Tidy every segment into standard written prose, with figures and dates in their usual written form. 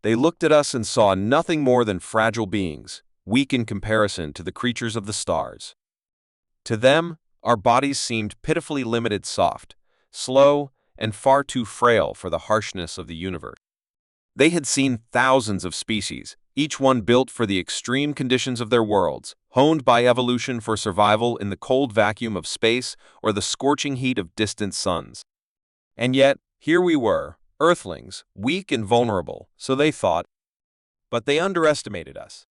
They looked at us and saw nothing more than fragile beings, weak in comparison to the creatures of the stars. To them, our bodies seemed pitifully limited, soft, slow, and far too frail for the harshness of the universe. They had seen thousands of species, each one built for the extreme conditions of their worlds, honed by evolution for survival in the cold vacuum of space or the scorching heat of distant suns. And yet, here we were, Earthlings, weak and vulnerable, so they thought, but they underestimated us.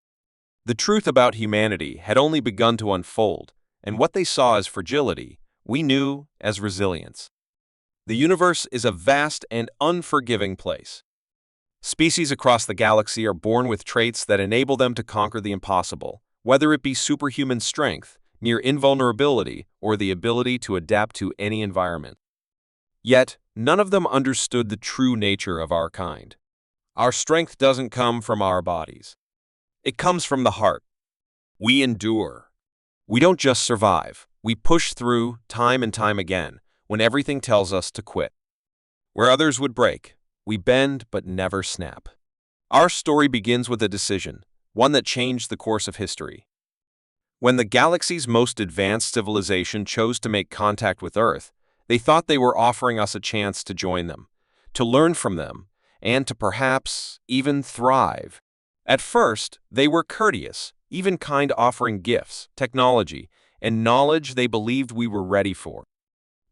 The truth about humanity had only begun to unfold, and what they saw as fragility, we knew as resilience. The universe is a vast and unforgiving place. Species across the galaxy are born with traits that enable them to conquer the impossible, whether it be superhuman strength, near invulnerability, or the ability to adapt to any environment. Yet, none of them understood the true nature of our kind. Our strength doesn't come from our bodies. It comes from the heart. We endure. We don't just survive. We push through, time and time again, when everything tells us to quit. Where others would break, we bend but never snap. Our story begins with a decision, one that changed the course of history. When the galaxy's most advanced civilization chose to make contact with Earth, they thought they were offering us a chance to join them, to learn from them, and to perhaps even thrive. At first, they were courteous, even kind, offering gifts, technology, and knowledge they believed we were ready for.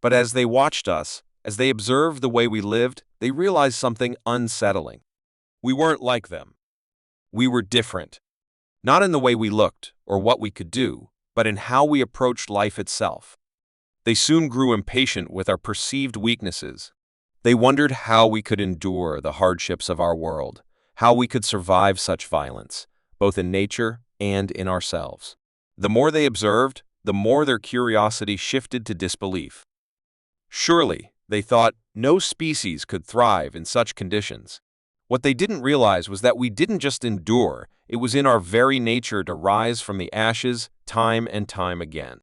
But as they watched us, as they observed the way we lived, they realized something unsettling. We weren't like them. We were different. Not in the way we looked or what we could do, but in how we approached life itself. They soon grew impatient with our perceived weaknesses. They wondered how we could endure the hardships of our world, how we could survive such violence, both in nature and in ourselves. The more they observed, the more their curiosity shifted to disbelief. Surely, they thought, no species could thrive in such conditions. What they didn't realize was that we didn't just endure, it was in our very nature to rise from the ashes time and time again.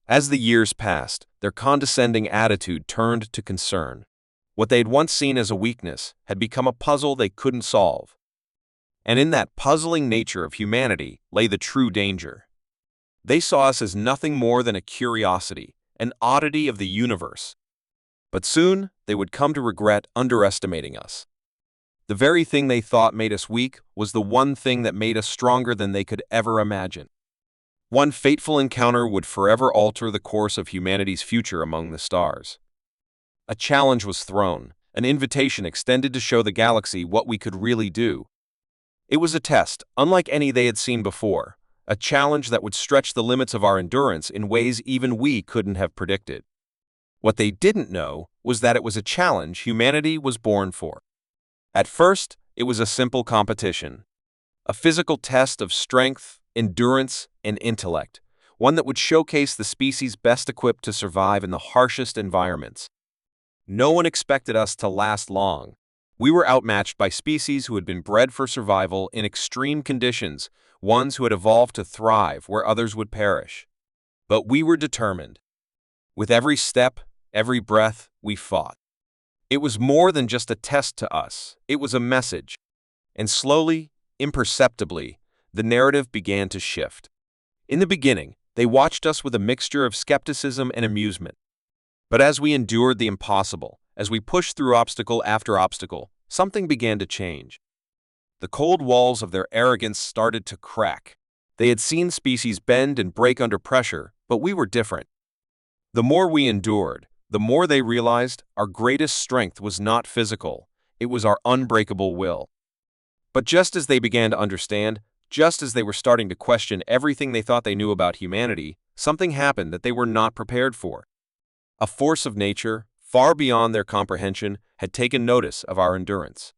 As the years passed, their condescending attitude turned to concern. What they had once seen as a weakness had become a puzzle they couldn't solve. And in that puzzling nature of humanity lay the true danger. They saw us as nothing more than a curiosity, an oddity of the universe. But soon, they would come to regret underestimating us. The very thing they thought made us weak was the one thing that made us stronger than they could ever imagine. One fateful encounter would forever alter the course of humanity's future among the stars. A challenge was thrown, an invitation extended to show the galaxy what we could really do. It was a test, unlike any they had seen before, a challenge that would stretch the limits of our endurance in ways even we couldn't have predicted. What they didn't know was that it was a challenge humanity was born for. At first, it was a simple competition, a physical test of strength, endurance, and intellect, one that would showcase the species best equipped to survive in the harshest environments. No one expected us to last long. We were outmatched by species who had been bred for survival in extreme conditions, ones who had evolved to thrive where others would perish. But we were determined. With every step, every breath, we fought. It was more than just a test to us, it was a message. And slowly, imperceptibly, the narrative began to shift. In the beginning, they watched us with a mixture of skepticism and amusement. But as we endured the impossible, as we pushed through obstacle after obstacle, something began to change. The cold walls of their arrogance started to crack. They had seen species bend and break under pressure, but we were different. The more we endured, the more they realized our greatest strength was not physical, it was our unbreakable will. But just as they began to understand, just as they were starting to question everything they thought they knew about humanity, something happened that they were not prepared for. A force of nature, far beyond their comprehension, had taken notice of our endurance.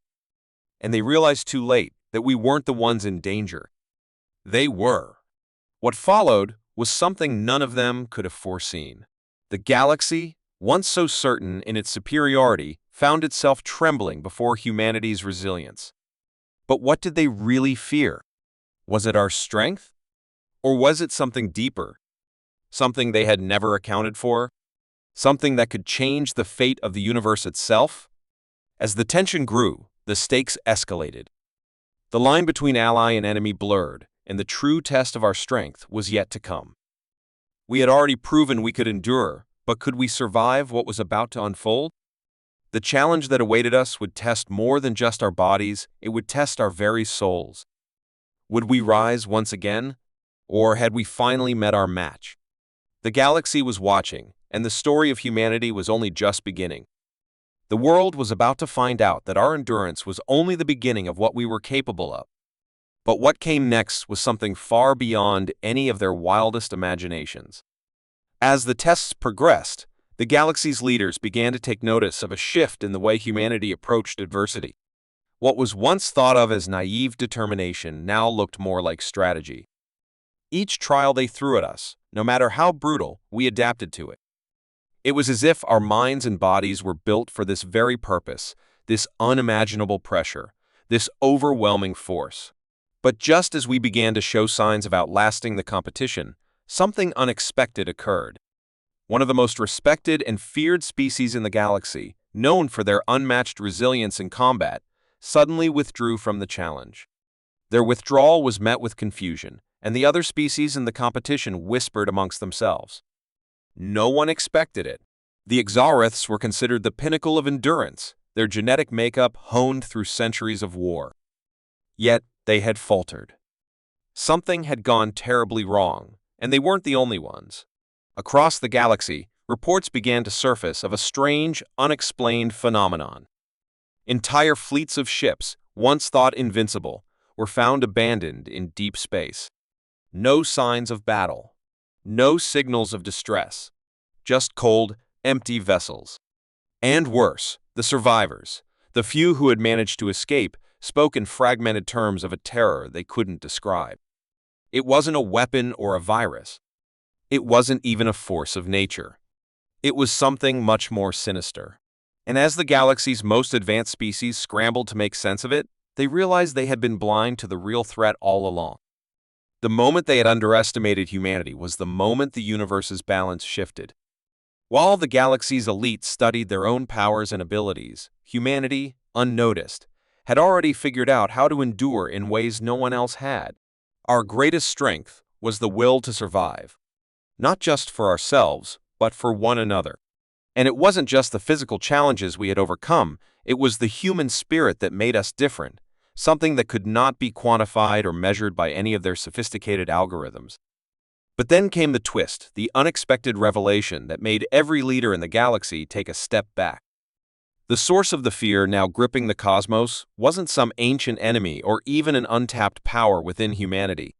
And they realized too late that we weren't the ones in danger. They were. What followed was something none of them could have foreseen. The galaxy, once so certain in its superiority, found itself trembling before humanity's resilience. But what did they really fear? Was it our strength? Or was it something deeper? Something they had never accounted for? Something that could change the fate of the universe itself? As the tension grew, the stakes escalated. The line between ally and enemy blurred, and the true test of our strength was yet to come. We had already proven we could endure, but could we survive what was about to unfold? The challenge that awaited us would test more than just our bodies, it would test our very souls. Would we rise once again? Or had we finally met our match? The galaxy was watching, and the story of humanity was only just beginning. The world was about to find out that our endurance was only the beginning of what we were capable of. But what came next was something far beyond any of their wildest imaginations. As the tests progressed, the galaxy's leaders began to take notice of a shift in the way humanity approached adversity. What was once thought of as naive determination now looked more like strategy. Each trial they threw at us, no matter how brutal, we adapted to it. It was as if our minds and bodies were built for this very purpose, this unimaginable pressure, this overwhelming force. But just as we began to show signs of outlasting the competition, something unexpected occurred. One of the most respected and feared species in the galaxy, known for their unmatched resilience in combat, suddenly withdrew from the challenge. Their withdrawal was met with confusion, and the other species in the competition whispered amongst themselves. No one expected it. The Exariths were considered the pinnacle of endurance, their genetic makeup honed through centuries of war. Yet they had faltered. Something had gone terribly wrong, and they weren't the only ones. Across the galaxy, reports began to surface of a strange, unexplained phenomenon. Entire fleets of ships, once thought invincible, were found abandoned in deep space. No signs of battle. No signals of distress. Just cold, empty vessels. And worse, the survivors, the few who had managed to escape, spoke in fragmented terms of a terror they couldn't describe. It wasn't a weapon or a virus. It wasn't even a force of nature. It was something much more sinister. And as the galaxy's most advanced species scrambled to make sense of it, they realized they had been blind to the real threat all along. The moment they had underestimated humanity was the moment the universe's balance shifted. While the galaxy's elite studied their own powers and abilities, humanity, unnoticed, had already figured out how to endure in ways no one else had. Our greatest strength was the will to survive. Not just for ourselves, but for one another. And it wasn't just the physical challenges we had overcome, it was the human spirit that made us different, something that could not be quantified or measured by any of their sophisticated algorithms. But then came the twist, the unexpected revelation that made every leader in the galaxy take a step back. The source of the fear now gripping the cosmos wasn't some ancient enemy or even an untapped power within humanity.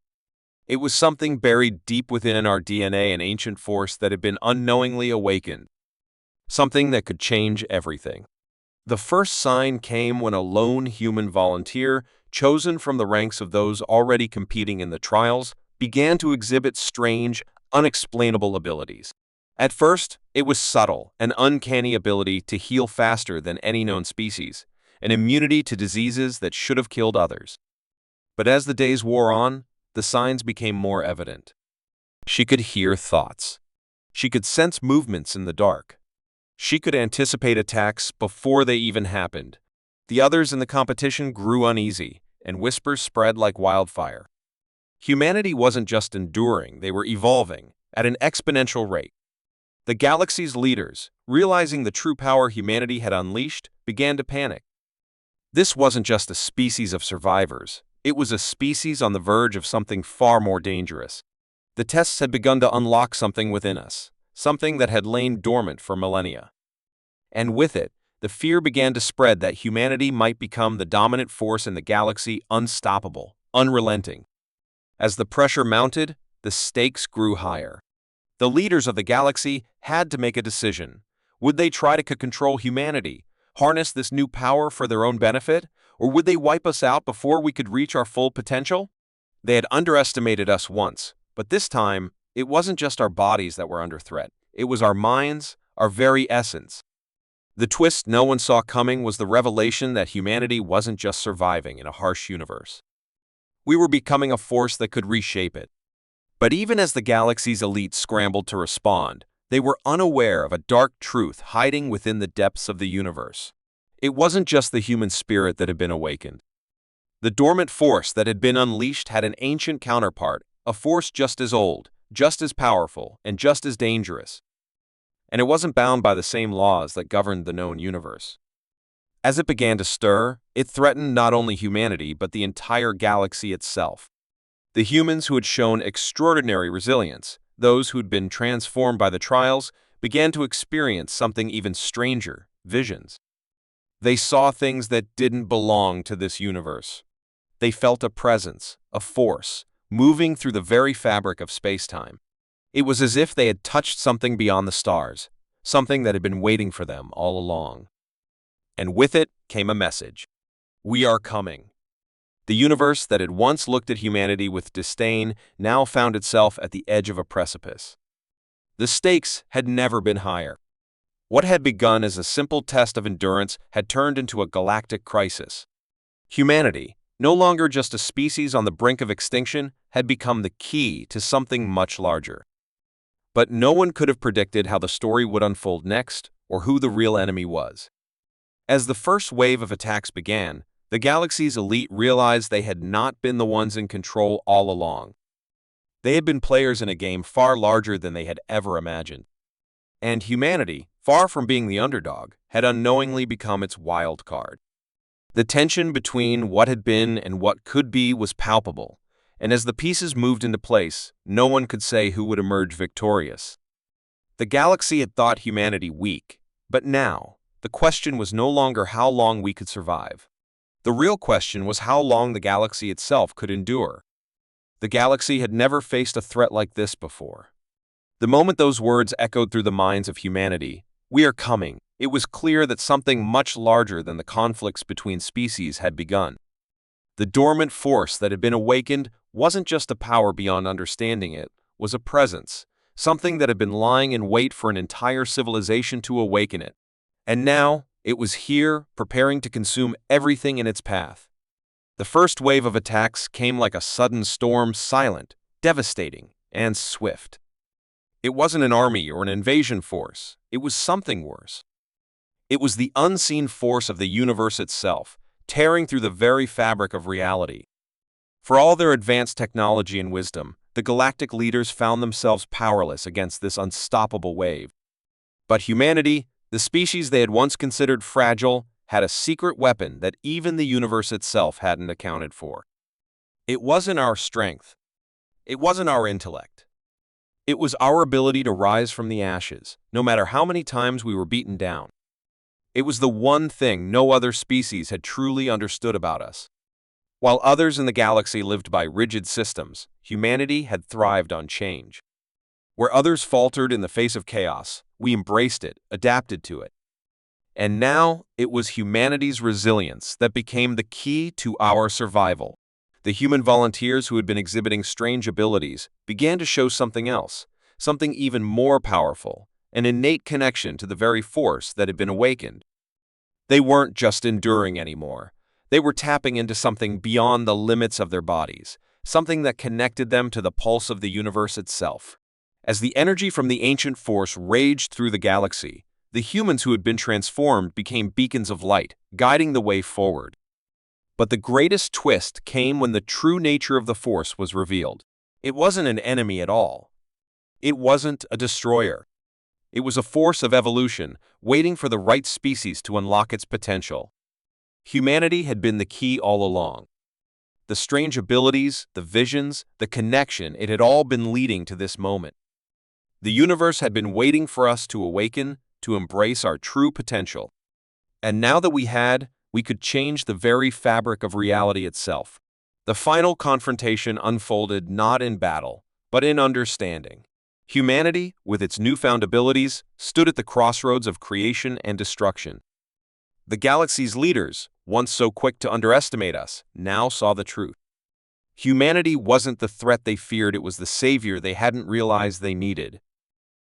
It was something buried deep within our DNA, an ancient force that had been unknowingly awakened. Something that could change everything. The first sign came when a lone human volunteer, chosen from the ranks of those already competing in the trials, began to exhibit strange, unexplainable abilities. At first, it was subtle, an uncanny ability to heal faster than any known species, an immunity to diseases that should have killed others. But as the days wore on, the signs became more evident. She could hear thoughts. She could sense movements in the dark. She could anticipate attacks before they even happened. The others in the competition grew uneasy, and whispers spread like wildfire. Humanity wasn't just enduring, they were evolving, at an exponential rate. The galaxy's leaders, realizing the true power humanity had unleashed, began to panic. This wasn't just a species of survivors, it was a species on the verge of something far more dangerous. The tests had begun to unlock something within us, something that had lain dormant for millennia. And with it, the fear began to spread that humanity might become the dominant force in the galaxy, unstoppable, unrelenting. As the pressure mounted, the stakes grew higher. The leaders of the galaxy had to make a decision. Would they try to control humanity, harness this new power for their own benefit, or would they wipe us out before we could reach our full potential? They had underestimated us once, but this time, it wasn't just our bodies that were under threat. It was our minds, our very essence. The twist no one saw coming was the revelation that humanity wasn't just surviving in a harsh universe. We were becoming a force that could reshape it. But even as the galaxy's elite scrambled to respond, they were unaware of a dark truth hiding within the depths of the universe. It wasn't just the human spirit that had been awakened. The dormant force that had been unleashed had an ancient counterpart, a force just as old, just as powerful, and just as dangerous. And it wasn't bound by the same laws that governed the known universe. As it began to stir, it threatened not only humanity but the entire galaxy itself. The humans who had shown extraordinary resilience, those who had been transformed by the trials, began to experience something even stranger, visions. They saw things that didn't belong to this universe. They felt a presence, a force, moving through the very fabric of space-time. It was as if they had touched something beyond the stars, something that had been waiting for them all along. And with it came a message. We are coming. The universe that had once looked at humanity with disdain now found itself at the edge of a precipice. The stakes had never been higher. What had begun as a simple test of endurance had turned into a galactic crisis. Humanity, no longer just a species on the brink of extinction, had become the key to something much larger. But no one could have predicted how the story would unfold next or who the real enemy was. As the first wave of attacks began, the galaxy's elite realized they had not been the ones in control all along. They had been players in a game far larger than they had ever imagined. And humanity, far from being the underdog, had unknowingly become its wild card. The tension between what had been and what could be was palpable, and as the pieces moved into place, no one could say who would emerge victorious. The galaxy had thought humanity weak, but now, the question was no longer how long we could survive. The real question was how long the galaxy itself could endure. The galaxy had never faced a threat like this before. The moment those words echoed through the minds of humanity, "We are coming," it was clear that something much larger than the conflicts between species had begun. The dormant force that had been awakened wasn't just a power beyond understanding, it was a presence, something that had been lying in wait for an entire civilization to awaken it. And now, it was here, preparing to consume everything in its path. The first wave of attacks came like a sudden storm, silent, devastating, and swift. It wasn't an army or an invasion force, it was something worse. It was the unseen force of the universe itself, tearing through the very fabric of reality. For all their advanced technology and wisdom, the galactic leaders found themselves powerless against this unstoppable wave. But humanity, the species they had once considered fragile, had a secret weapon that even the universe itself hadn't accounted for. It wasn't our strength. It wasn't our intellect. It was our ability to rise from the ashes, no matter how many times we were beaten down. It was the one thing no other species had truly understood about us. While others in the galaxy lived by rigid systems, humanity had thrived on change. Where others faltered in the face of chaos, we embraced it, adapted to it. And now, it was humanity's resilience that became the key to our survival. The human volunteers who had been exhibiting strange abilities began to show something else, something even more powerful, an innate connection to the very force that had been awakened. They weren't just enduring anymore. They were tapping into something beyond the limits of their bodies, something that connected them to the pulse of the universe itself. As the energy from the ancient force raged through the galaxy, the humans who had been transformed became beacons of light, guiding the way forward. But the greatest twist came when the true nature of the force was revealed. It wasn't an enemy at all. It wasn't a destroyer. It was a force of evolution, waiting for the right species to unlock its potential. Humanity had been the key all along. The strange abilities, the visions, the connection, it had all been leading to this moment. The universe had been waiting for us to awaken, to embrace our true potential. And now that we could change the very fabric of reality itself. The final confrontation unfolded not in battle, but in understanding. Humanity, with its newfound abilities, stood at the crossroads of creation and destruction. The galaxy's leaders, once so quick to underestimate us, now saw the truth. Humanity wasn't the threat they feared, it was the savior they hadn't realized they needed.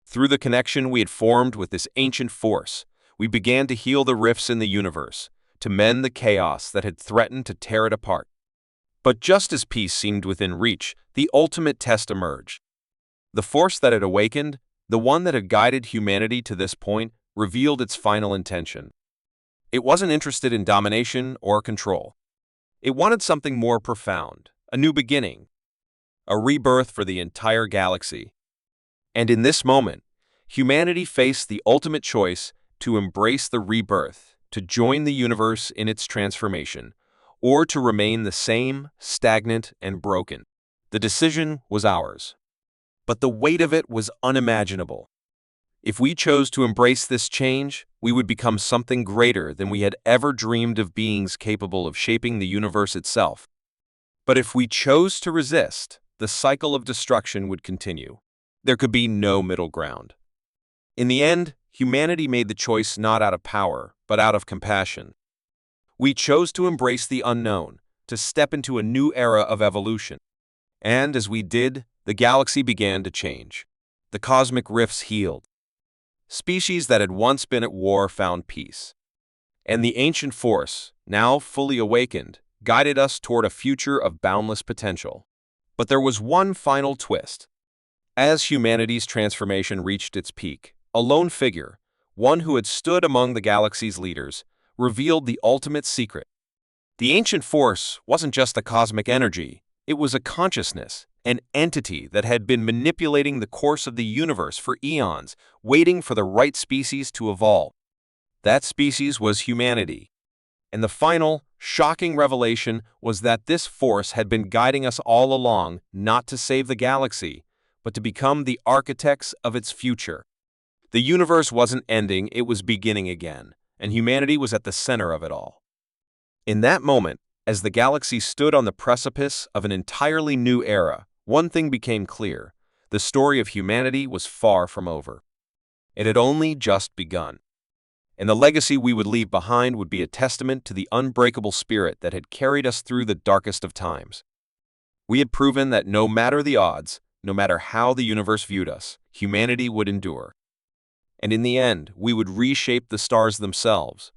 Through the connection we had formed with this ancient force, we began to heal the rifts in the universe, to mend the chaos that had threatened to tear it apart. But just as peace seemed within reach, the ultimate test emerged. The force that had awakened, the one that had guided humanity to this point, revealed its final intention. It wasn't interested in domination or control. It wanted something more profound, a new beginning, a rebirth for the entire galaxy. And in this moment, humanity faced the ultimate choice to embrace the rebirth, to join the universe in its transformation, or to remain the same, stagnant, and broken. The decision was ours. But the weight of it was unimaginable. If we chose to embrace this change, we would become something greater than we had ever dreamed of, beings capable of shaping the universe itself. But if we chose to resist, the cycle of destruction would continue. There could be no middle ground. In the end, humanity made the choice not out of power, but out of compassion. We chose to embrace the unknown, to step into a new era of evolution. And as we did, the galaxy began to change. The cosmic rifts healed. Species that had once been at war found peace. And the ancient force, now fully awakened, guided us toward a future of boundless potential. But there was one final twist. As humanity's transformation reached its peak, a lone figure, one who had stood among the galaxy's leaders, revealed the ultimate secret. The ancient force wasn't just a cosmic energy, it was a consciousness, an entity that had been manipulating the course of the universe for eons, waiting for the right species to evolve. That species was humanity. And the final, shocking revelation was that this force had been guiding us all along, not to save the galaxy, but to become the architects of its future. The universe wasn't ending, it was beginning again, and humanity was at the center of it all. In that moment, as the galaxy stood on the precipice of an entirely new era, one thing became clear: the story of humanity was far from over. It had only just begun. And the legacy we would leave behind would be a testament to the unbreakable spirit that had carried us through the darkest of times. We had proven that no matter the odds, no matter how the universe viewed us, humanity would endure. And in the end, we would reshape the stars themselves,